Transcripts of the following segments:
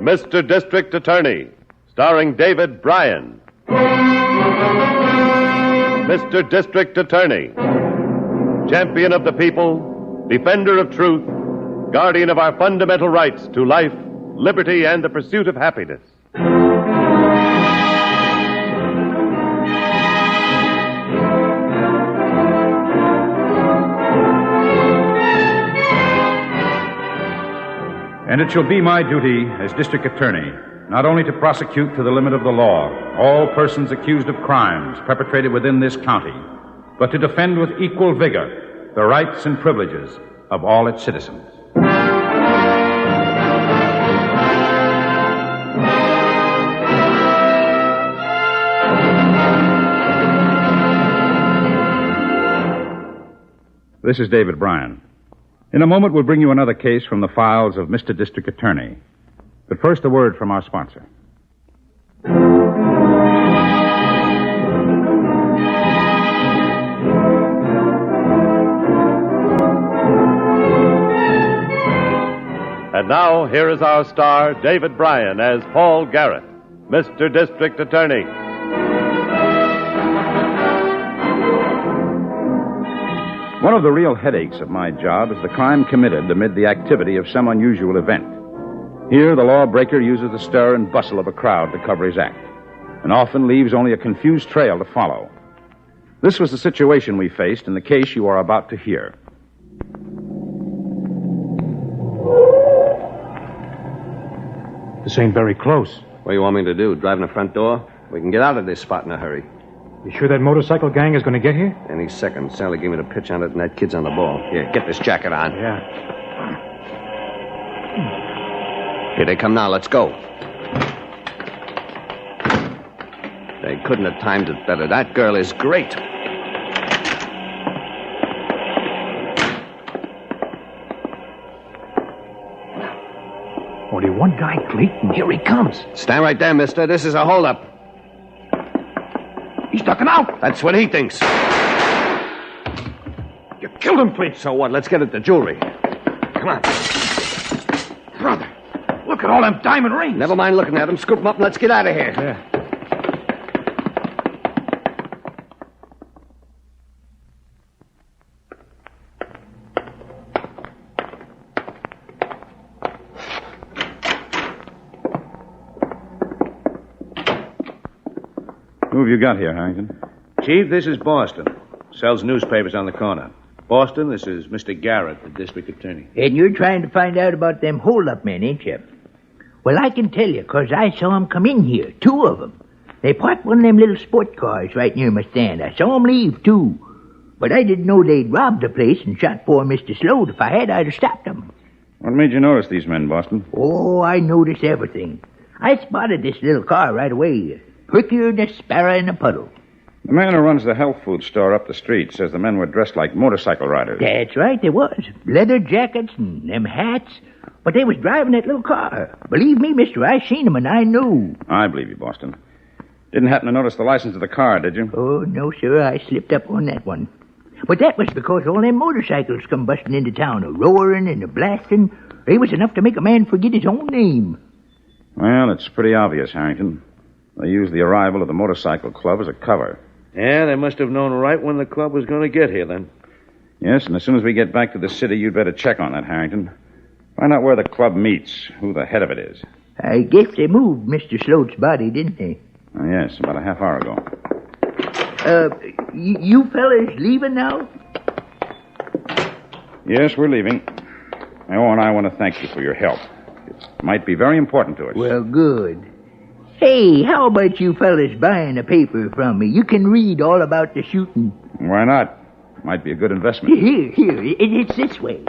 Mr. District Attorney, starring David Bryan. Mr. District Attorney, champion of the people, defender of truth, guardian of our fundamental rights to life, liberty, and the pursuit of happiness. And it shall be my duty as district attorney not only to prosecute to the limit of the law all persons accused of crimes perpetrated within this county, but to defend with equal vigor the rights and privileges of all its citizens. This is David Bryan. In a moment, we'll bring you another case from the files of Mr. District Attorney. But first, a word from our sponsor. And now, here is our star, David Bryan, as Paul Garrett, Mr. District Attorney. One of the real headaches of my job is the crime committed amid the activity of some unusual event. Here, the lawbreaker uses the stir and bustle of a crowd to cover his act, and often leaves only a confused trail to follow. This was the situation we faced in the case you are about to hear. This ain't very close. What do you want me to do? Drive in the front door? We can get out of this spot in a hurry. You sure that motorcycle gang is going to get here? Any second. Sally gave me the pitch on it, and that kid's on the ball. Here, get this jacket on. Yeah. Here they come now. Let's go. They couldn't have timed it better. That girl is great. Only one guy, Clayton. Here he comes. Stand right there, mister. This is a holdup. He's ducking out. That's what he thinks. You killed him, Clayton. So what? Let's get at the jewelry. Come on. Brother, look at all them diamond rings. Never mind looking at them. Scoop them up and let's get out of here. Yeah. Who have you got here, Harrington? Chief, this is Boston. Sells newspapers on the corner. Boston, this is Mr. Garrett, the district attorney. And you're trying to find out about them hold-up men, ain't you? Well, I can tell you, 'cause I saw 'em come in here, 2 of 'em. They parked one of them little sport cars right near my stand. I saw 'em leave, too. But I didn't know they'd robbed the place and shot poor Mr. Sloat. If I had, I'd have stopped 'em. What made you notice these men, Boston? Oh, I notice everything. I spotted this little car right away. Prickier than a sparrow in a puddle. The man who runs the health food store up the street says the men were dressed like motorcycle riders. That's right, they was. Leather jackets and them hats. But they was driving that little car. Believe me, mister, I seen 'em and I knew. I believe you, Boston. Didn't happen to notice the license of the car, did you? Oh, no, sir, I slipped up on that one. But that was because all them motorcycles come busting into town, a-roaring and a-blasting. They was enough to make a man forget his own name. Well, it's pretty obvious, Harrington. They used the arrival of the motorcycle club as a cover. Yeah, they must have known right when the club was going to get here, then. Yes, and as soon as we get back to the city, you'd better check on that, Harrington. Find out where the club meets, who the head of it is. I guess they moved Mr. Sloat's body, didn't they? Oh, yes, about a half hour ago. You fellas leaving now? Yes, we're leaving. Oh, and I want to thank you for your help. It might be very important to us. Well, good. Hey, how about you fellas buying a paper from me? You can read all about the shooting. Why not? Might be a good investment. Here. It's this way.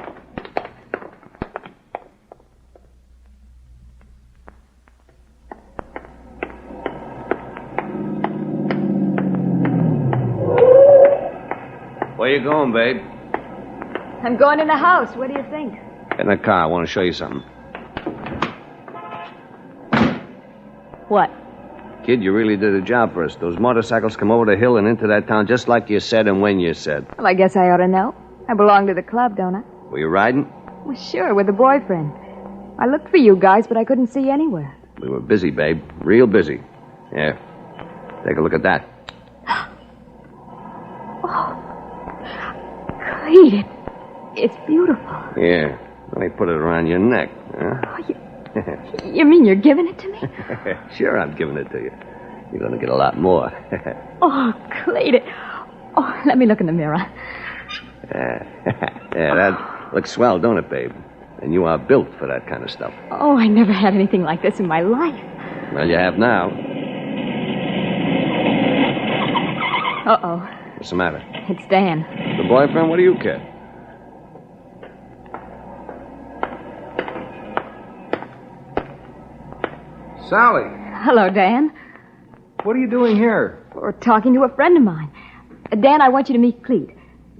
Where you going, babe? I'm going in the house. What do you think? Get in the car. I want to show you something. What? Kid, you really did a job for us. Those motorcycles come over the hill and into that town just like you said and when you said. Well, I guess I ought to know. I belong to the club, don't I? Were you riding? Well, sure, with a boyfriend. I looked for you guys, but I couldn't see you anywhere. We were busy, babe. Real busy. Yeah. Take a look at that. Clete, it's beautiful. Yeah. Let me put it around your neck. Huh? Oh, you mean you're giving it to me? Sure, I'm giving it to you. You're going to get a lot more. Oh, Clete. Oh, let me look in the mirror. Yeah, that looks swell, don't it, babe? And you are built for that kind of stuff. Oh, I never had anything like this in my life. Well, you have now. Uh-oh. What's the matter? It's Dan. The boyfriend? What do you care? Sally, Hello, Dan. what are you doing here? We're talking to a friend of mine. Dan, I want you to meet Clete.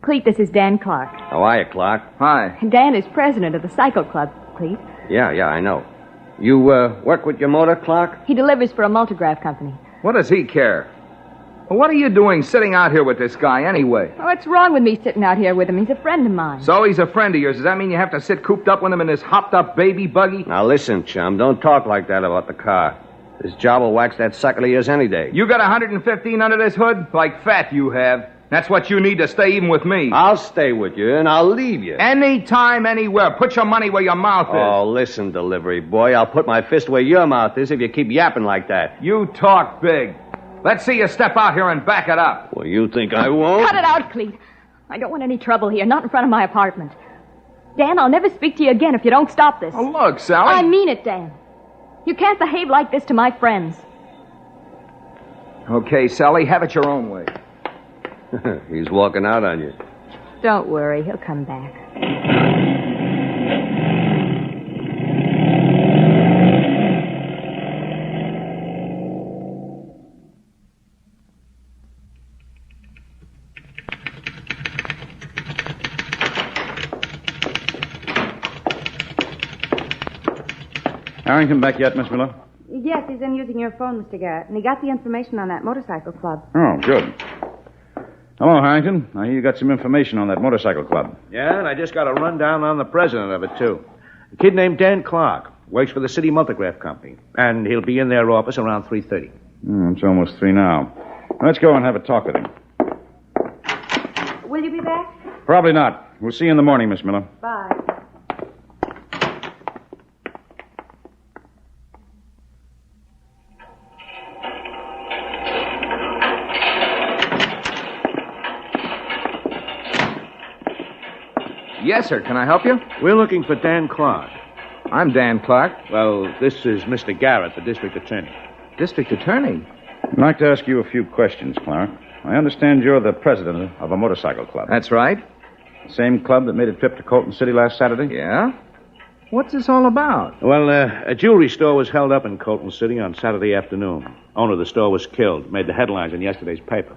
Clete, this is Dan Clark. How are you, Clark? Hi. Dan is president of the Cycle Club, Clete. Yeah, I know. You work with your motor, Clark? He delivers for a multigraph company. What does he care? Well, what are you doing sitting out here with this guy anyway? What's wrong with me sitting out here with him? He's a friend of mine. So he's a friend of yours. Does that mean you have to sit cooped up with him in this hopped-up baby buggy? Now listen, chum, don't talk like that about the car. This job will wax that sucker of yours any day. You got 115 under this hood? Like fat you have. That's what you need to stay even with me. I'll stay with you, and I'll leave you. Anytime, anywhere. Put your money where your mouth is. Oh, listen, delivery boy. I'll put my fist where your mouth is if you keep yapping like that. You talk big. Let's see you step out here and back it up. Well, you think I won't? Cut it out, Clete. I don't want any trouble here, not in front of my apartment. Dan, I'll never speak to you again if you don't stop this. Oh, look, Sally. I mean it, Dan. You can't behave like this to my friends. Okay, Sally, have it your own way. He's walking out on you. Don't worry, he'll come back. Harrington back yet, Miss Miller? Yes, he's in using your phone, Mr. Garrett, and he got the information on that motorcycle club. Oh, good. Hello, Harrington. I hear you got some information on that motorcycle club. Yeah, and I just got a rundown on the president of it, too. A kid named Dan Clark. Works for the City Multigraph Company. And he'll be in their office around 3:30. It's almost 3 now. Let's go and have a talk with him. Will you be back? Probably not. We'll see you in the morning, Miss Miller. Bye. Yes, sir. Can I help you? We're looking for Dan Clark. I'm Dan Clark, Well, this is Mr. Garrett, the district attorney. district attorney. I'd like to ask you a few questions, Clark. I understand you're the president of a motorcycle club. That's right. The same club that made a trip to Colton City last Saturday? Yeah? What's this all about? Well, a jewelry store was held up in Colton City on Saturday afternoon. Owner of the store was killed. Made the headlines in yesterday's paper.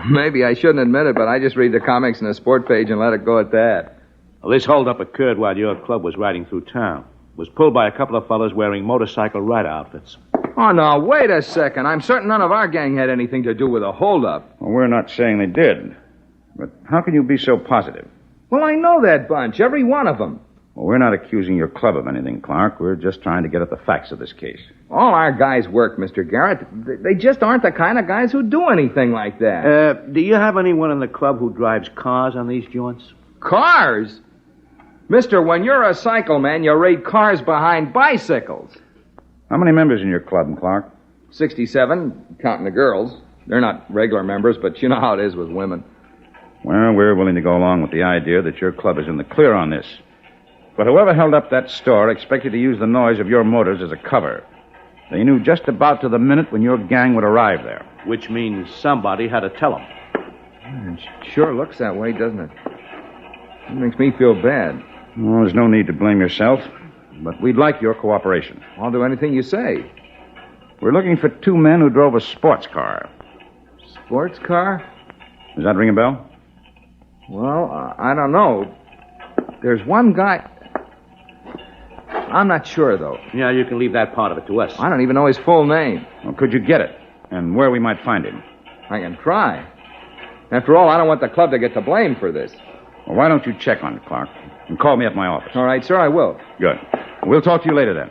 Maybe I shouldn't admit it, but I just read the comics in the sport page and let it go at that. Well, this holdup occurred while your club was riding through town. It was pulled by a couple of fellows wearing motorcycle rider outfits. Oh, no, wait a second. I'm certain none of our gang had anything to do with a holdup. Well, we're not saying they did. But how can you be so positive? Well, I know that bunch, every one of them. Well, we're not accusing your club of anything, Clark. We're just trying to get at the facts of this case. All our guys work, Mr. Garrett. They just aren't the kind of guys who do anything like that. Do you have anyone in the club who drives cars on these joints? Cars? Mister, when you're a cycle man, you raid cars behind bicycles. How many members in your club, Clark? 67, counting the girls. They're not regular members, but you know how it is with women. Well, we're willing to go along with the idea that your club is in the clear on this. But whoever held up that store expected to use the noise of your motors as a cover. They knew just about to the minute when your gang would arrive there. Which means somebody had to tell them. It sure looks that way, doesn't it? It makes me feel bad. Well, there's no need to blame yourself, but we'd like your cooperation. I'll do anything you say. We're looking for 2 men who drove a sports car. Sports car? Does that ring a bell? Well, I don't know. There's one guy... I'm not sure, though. Yeah, you can leave that part of it to us. I don't even know his full name. Well, could you get it? And where we might find him? I can try. After all, I don't want the club to get the blame for this. Well, why don't you check on it, Clark? And call me at my office. All right, sir, I will. Good. We'll talk to you later, then.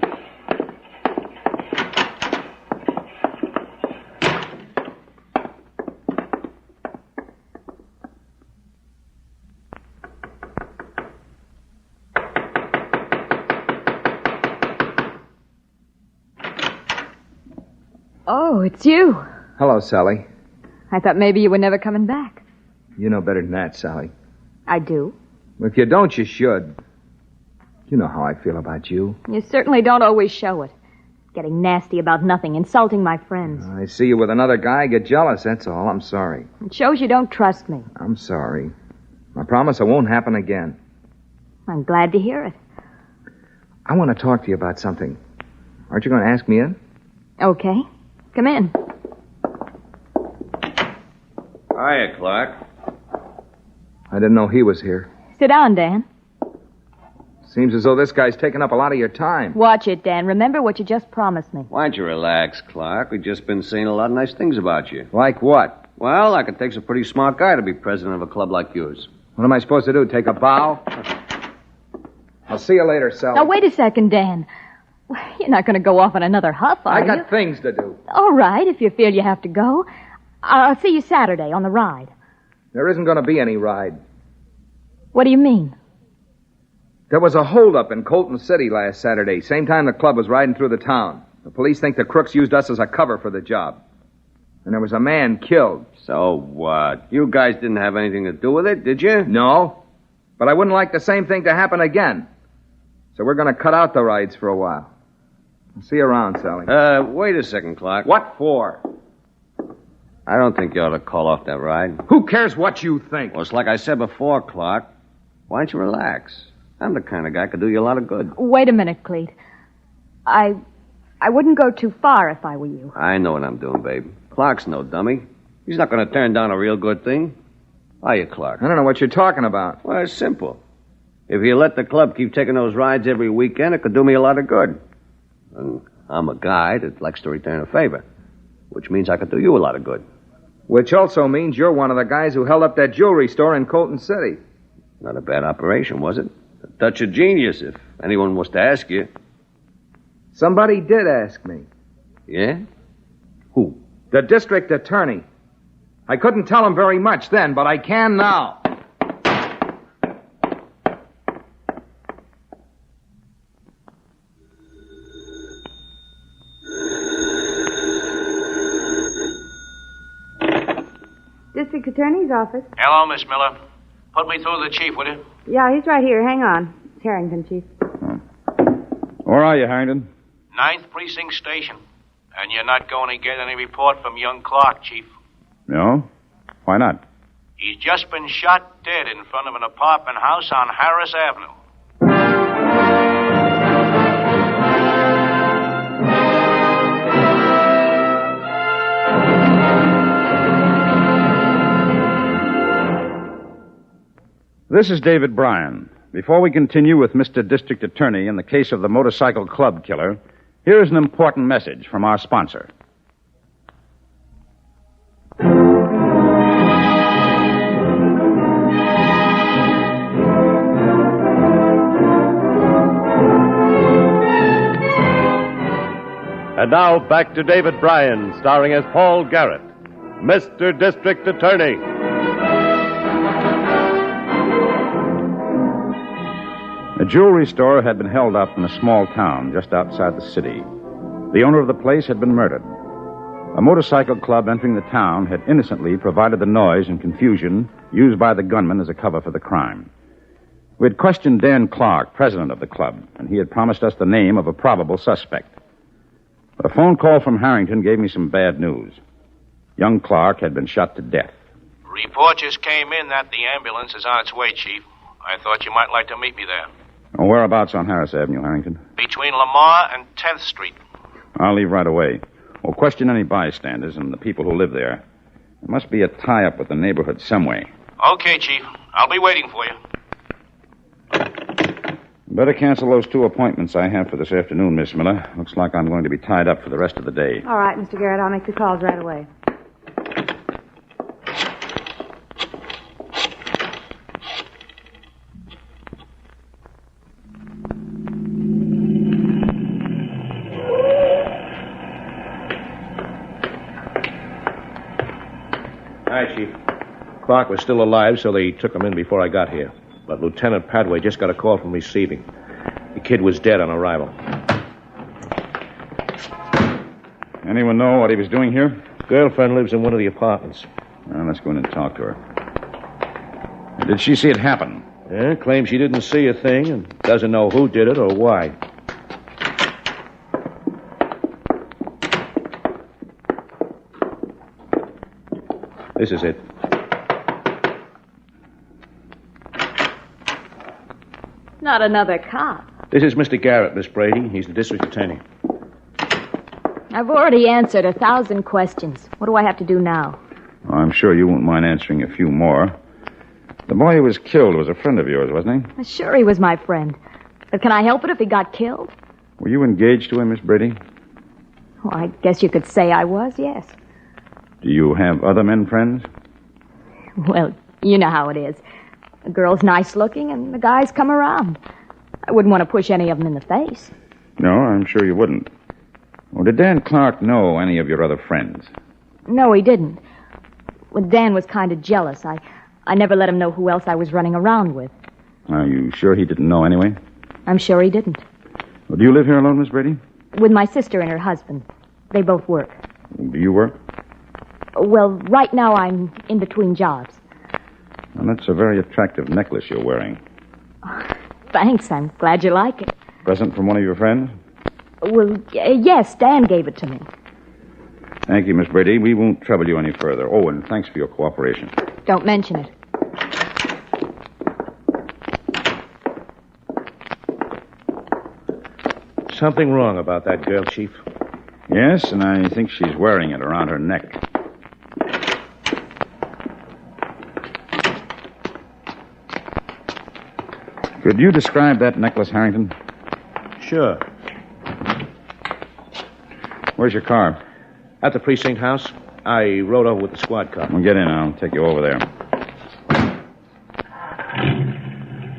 Oh, it's you. Hello, Sally. I thought maybe you were never coming back. You know better than that, Sally. I do. If you don't, you should. You know how I feel about you. You certainly don't always show it. Getting nasty about nothing, insulting my friends. I see you with another guy, get jealous, that's all. I'm sorry. It shows you don't trust me. I'm sorry. I promise it won't happen again. I'm glad to hear it. I want to talk to you about something. Aren't you going to ask me in? Okay. Come in. Hiya, Clark. I didn't know he was here. Sit down, Dan. Seems as though this guy's taking up a lot of your time. Watch it, Dan. Remember what you just promised me. Why don't you relax, Clark? We've just been saying a lot of nice things about you. Like what? Well, like it takes a pretty smart guy to be president of a club like yours. What am I supposed to do, take a bow? I'll see you later, Sally. Now, wait a second, Dan. You're not going to go off on another huff, are you? I got things to do. All right, if you feel you have to go. I'll see you Saturday on the ride. There isn't going to be any ride. What do you mean? There was a holdup in Colton City last Saturday, same time the club was riding through the town. The police think the crooks used us as a cover for the job. And there was a man killed. So what? You guys didn't have anything to do with it, did you? No, but I wouldn't like the same thing to happen again. So we're going to cut out the rides for a while. I'll see you around, Sally. Wait a second, Clark. What for? I don't think you ought to call off that ride. Who cares what you think? Well, it's like I said before, Clark. Why don't you relax? I'm the kind of guy who could do you a lot of good. Wait a minute, Cleet. I wouldn't go too far if I were you. I know what I'm doing, babe. Clark's no dummy. He's not going to turn down a real good thing. Are you, Clark? I don't know what you're talking about. Well, it's simple. If you let the club keep taking those rides every weekend, it could do me a lot of good. And I'm a guy that likes to return a favor, which means I could do you a lot of good. Which also means you're one of the guys who held up that jewelry store in Colton City. Not a bad operation, was it? A touch of genius, if anyone was to ask you. Somebody did ask me. Yeah? Who? The district attorney. I couldn't tell him very much then, but I can now. District Attorney's office. Hello, Miss Miller. Put me through the chief, will you? Yeah, he's right here. Hang on. It's Harrington, Chief. Where are you, Harrington? 9th Precinct Station. And you're not going to get any report from young Clark, Chief. No? Why not? He's just been shot dead in front of an apartment house on Harris Avenue. This is David Bryan. Before we continue with Mr. District Attorney in the case of the motorcycle club killer, here is an important message from our sponsor. And now back to David Bryan, starring as Paul Garrett, Mr. District Attorney. A jewelry store had been held up in a small town just outside the city. The owner of the place had been murdered. A motorcycle club entering the town had innocently provided the noise and confusion used by the gunman as a cover for the crime. We had questioned Dan Clark, president of the club, and he had promised us the name of a probable suspect. But a phone call from Harrington gave me some bad news. Young Clark had been shot to death. Report just came in that the ambulance is on its way, Chief. I thought you might like to meet me there. Oh, whereabouts on Harris Avenue, Harrington? Between Lamar and 10th Street. I'll leave right away. We'll question any bystanders and the people who live there. There must be a tie-up with the neighborhood some way. Okay, Chief. I'll be waiting for you. Better cancel those 2 appointments I have for this afternoon, Miss Miller. Looks like I'm going to be tied up for the rest of the day. All right, Mr. Garrett, I'll make the calls right away. Clark was still alive, so they took him in before I got here. But Lieutenant Padway just got a call from receiving. The kid was dead on arrival. Anyone know what he was doing here? Girlfriend lives in one of the apartments. Well, let's go in and talk to her. Did she see it happen? Yeah, claims she didn't see a thing and doesn't know who did it or why. This is it. Not another cop. This is Mr. Garrett, Miss Brady. He's the district attorney. I've already answered 1,000 questions. What do I have to do now? Oh, I'm sure you won't mind answering a few more. The boy who was killed was a friend of yours, wasn't he? Sure, he was my friend. But can I help it if he got killed? Were you engaged to him, Miss Brady? Well, I guess you could say I was, yes. Do you have other men friends? Well, you know how it is. The girl's nice looking and the guys come around. I wouldn't want to push any of them in the face. No, I'm sure you wouldn't. Well, did Dan Clark know any of your other friends? No, he didn't. Well, Dan was kind of jealous. I never let him know who else I was running around with. Are you sure he didn't know anyway? I'm sure he didn't. Well, do you live here alone, Miss Brady? With my sister and her husband. They both work. Do you work? Well, right now I'm in between jobs. Well, that's a very attractive necklace you're wearing. Thanks, I'm glad you like it. Present from one of your friends? Well, yes, Dan gave it to me. Thank you, Miss Brady. We won't trouble you any further. Oh, and thanks for your cooperation. Don't mention it. Something wrong about that girl, Chief. Yes, and I think she's wearing it around her neck. Could you describe that necklace, Harrington? Sure. Where's your car? At the precinct house. I rode over with the squad car. Well, get in. I'll take you over there.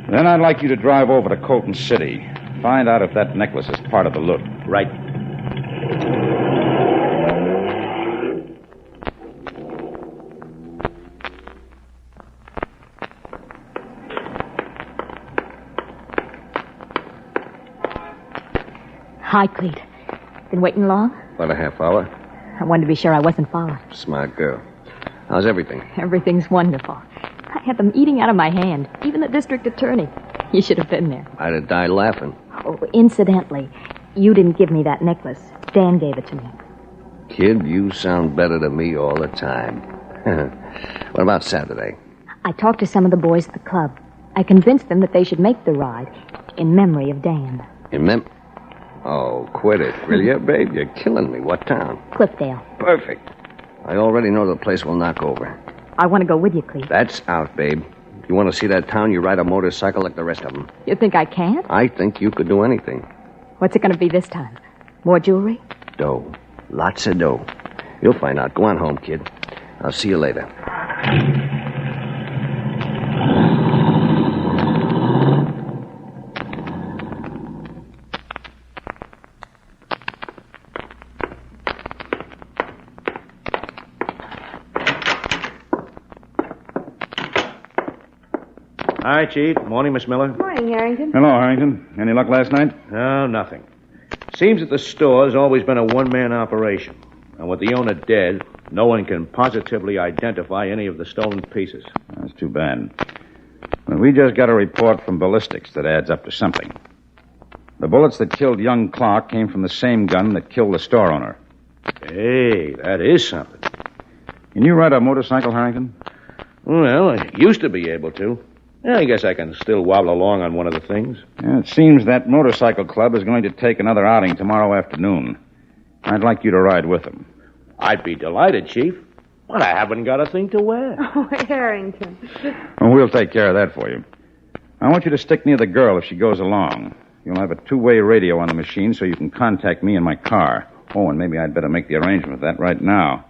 Then I'd like you to drive over to Colton City. Find out if that necklace is part of the loot. Right. Hi, Clete. Been waiting long? About a half hour. I wanted to be sure I wasn't followed. Smart girl. How's everything? Everything's wonderful. I had them eating out of my hand. Even the district attorney. You should have been there. I'd have died laughing. Oh, incidentally, you didn't give me that necklace. Dan gave it to me. Kid, you sound better to me all the time. What about Saturday? I talked to some of the boys at the club. I convinced them that they should make the ride in memory of Dan. Oh, quit it. Will you, babe? You're killing me. What town? Cliffdale. Perfect. I already know the place will knock over. I want to go with you, Clete. That's out, babe. If you want to see that town, you ride a motorcycle like the rest of them. You think I can't? I think you could do anything. What's it going to be this time? More jewelry? Dough. Lots of dough. You'll find out. Go on home, kid. I'll see you later. Hi, Chief. Morning, Miss Miller. Morning, Harrington. Hello, Harrington. Any luck last night? No, nothing. Seems that the store has always been a one-man operation. And with the owner dead, no one can positively identify any of the stolen pieces. That's too bad. Well, we just got a report from ballistics that adds up to something. The bullets that killed young Clark came from the same gun that killed the store owner. Hey, that is something. Can you ride a motorcycle, Harrington? Well, I used to be able to. Yeah, I guess I can still wobble along on one of the things. Yeah, it seems that motorcycle club is going to take another outing tomorrow afternoon. I'd like you to ride with them. I'd be delighted, Chief. But I haven't got a thing to wear. Oh, Harrington. Well, we'll take care of that for you. I want you to stick near the girl if she goes along. You'll have a two-way radio on the machine so you can contact me in my car. Oh, and maybe I'd better make the arrangement for that right now.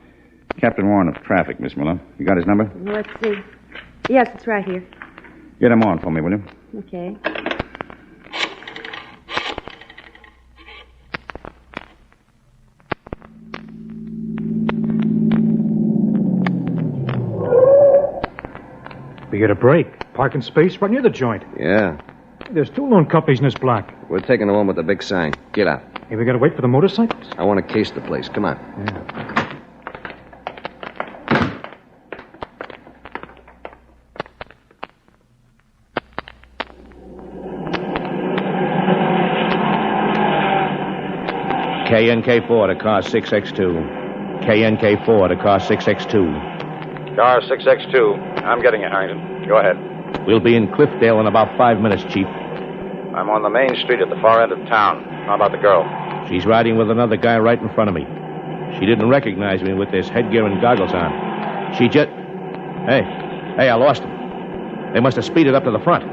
Captain Warren of Traffic, Miss Miller. You got his number? Let's see. Yes, it's right here. Get him on for me, will you? Okay. We get a break. Parking space right near the joint. Yeah. There's 2 loan companies in this block. We're taking the one with the big sign. Get out. Hey, we gotta wait for the motorcycles? I want to case the place. Come on. Yeah. KNK4 to car 6X2. KNK4 to car 6X2. Car 6X2. I'm getting you, Harrington. Go ahead. We'll be in Cliffdale in about 5 minutes, Chief. I'm on the main street at the far end of town. How about the girl? She's riding with another guy right in front of me. She didn't recognize me with this headgear and goggles on. She just... Hey, I lost him. They must have speeded up to the front.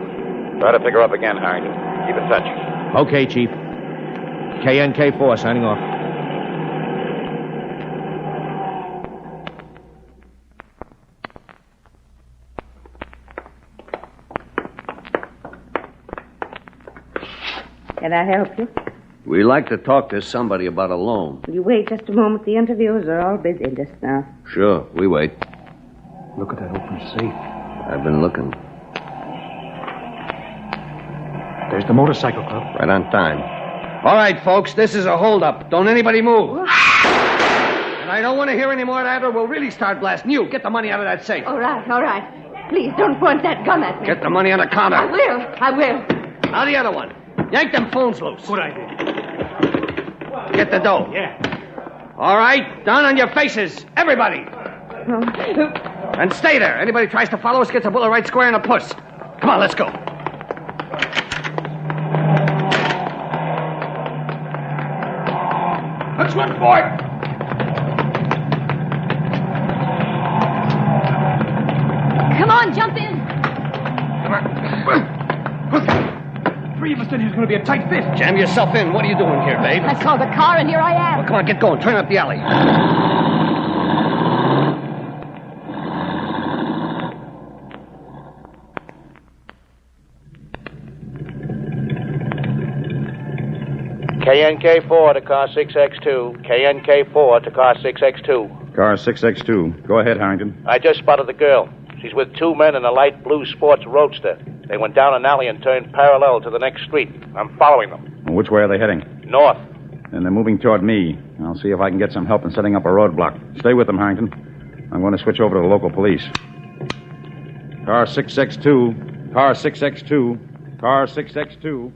Try to pick her up again, Harrington. Keep in touch. Okay, Chief. KNK4 signing off. Can I help you? We like to talk to somebody about a loan. Will you wait just a moment? The interviewers are all busy just now. Sure, we wait. Look at that open safe. I've been looking. There's the motorcycle club. Right on time. All right, folks, this is a holdup. Don't anybody move. And I don't want to hear any more of that, or we'll really start blasting you. Get the money out of that safe. All right. Please don't point that gun at me. Get the money on the counter. I will. Now the other one. Yank them phones loose. Good idea. Get the dough. Yeah. All right, down on your faces, everybody. And stay there. Anybody tries to follow us gets a bullet right square in the puss. Come on, let's go. Let's run for it. Come on, jump in. Come on. 3 of us in here's going to be a tight fit. Jam yourself in. What are you doing here, babe? I saw the car, and here I am. Well, come on, get going. Turn up the alley. KNK4 to car 6X2. KNK4 to car 6X2. Car 6X2. Go ahead, Harrington. I just spotted the girl. She's with 2 men in a light blue sports roadster. They went down an alley and turned parallel to the next street. I'm following them. Which way are they heading? North. And they're moving toward me. I'll see if I can get some help in setting up a roadblock. Stay with them, Harrington. I'm going to switch over to the local police. Car 6X2. Car 6X2. Car 6X2.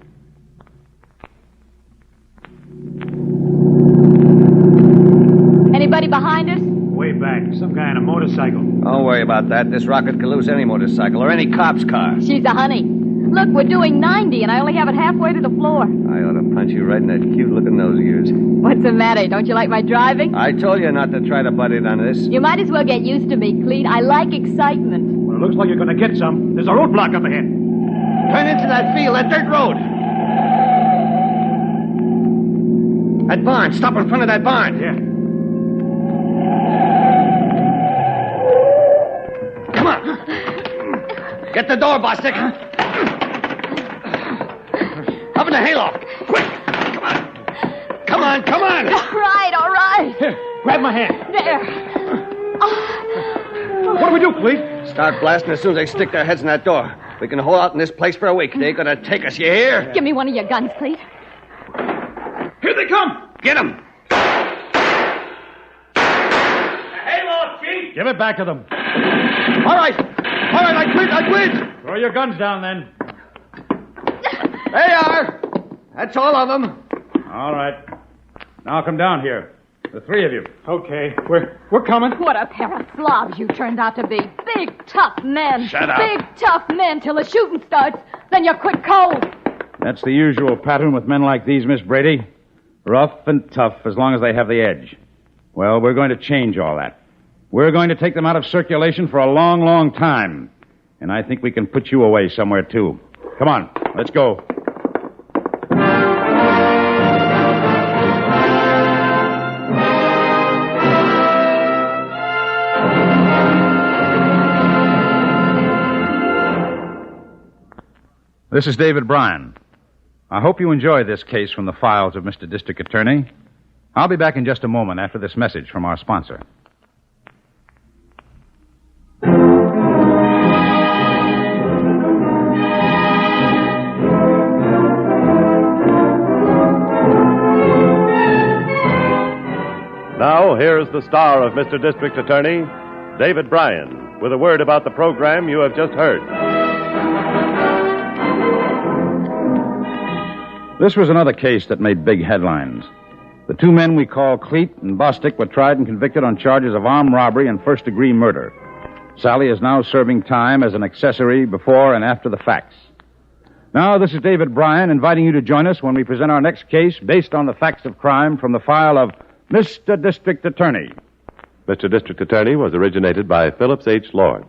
Anybody behind us? Way back. Some guy on a motorcycle. Don't worry about that. This rocket could lose any motorcycle or any cop's car. She's a honey. Look, we're doing 90, and I only have it halfway to the floor. I ought to punch you right in that cute-looking nose of yours. What's the matter? Don't you like my driving? I told you not to try to butt in on this. You might as well get used to me, Clete. I like excitement. Well, it looks like you're going to get some. There's a roadblock up ahead. Turn into that field, that dirt road. That barn. Stop in front of that barn. Yeah. Come on. Get the door, Bostic. Up in the hayloft. Quick. Come on. Come on. All right. Here, grab my hand. There. What do we do, Clete? Start blasting as soon as they stick their heads in that door. We can hold out in this place for a week. They ain't gonna take us, you hear? Give me one of your guns, Clete. Here they come. Get them. Hayloft, Chief. Give it back to them. All right, I quit. Throw your guns down, then. There you are. That's all of them. All right. Now come down here. The 3 of you. Okay, we're coming. What a pair of slobs you turned out to be. Big, tough men. Shut up. Big, tough men till the shooting starts. Then you're quick cold. That's the usual pattern with men like these, Miss Brady. Rough and tough as long as they have the edge. Well, we're going to change all that. We're going to take them out of circulation for a long, long time. And I think we can put you away somewhere, too. Come on, let's go. This is David Bryan. I hope you enjoy this case from the files of Mr. District Attorney. I'll be back in just a moment after this message from our sponsor. Now, here's the star of Mr. District Attorney, David Bryan, with a word about the program you have just heard. This was another case that made big headlines. The two men we call Cleet and Bostic were tried and convicted on charges of armed robbery and first-degree murder. Sally is now serving time as an accessory before and after the facts. Now, this is David Bryan inviting you to join us when we present our next case based on the facts of crime from the file of Mr. District Attorney. Mr. District Attorney was originated by Phillips H. Lord.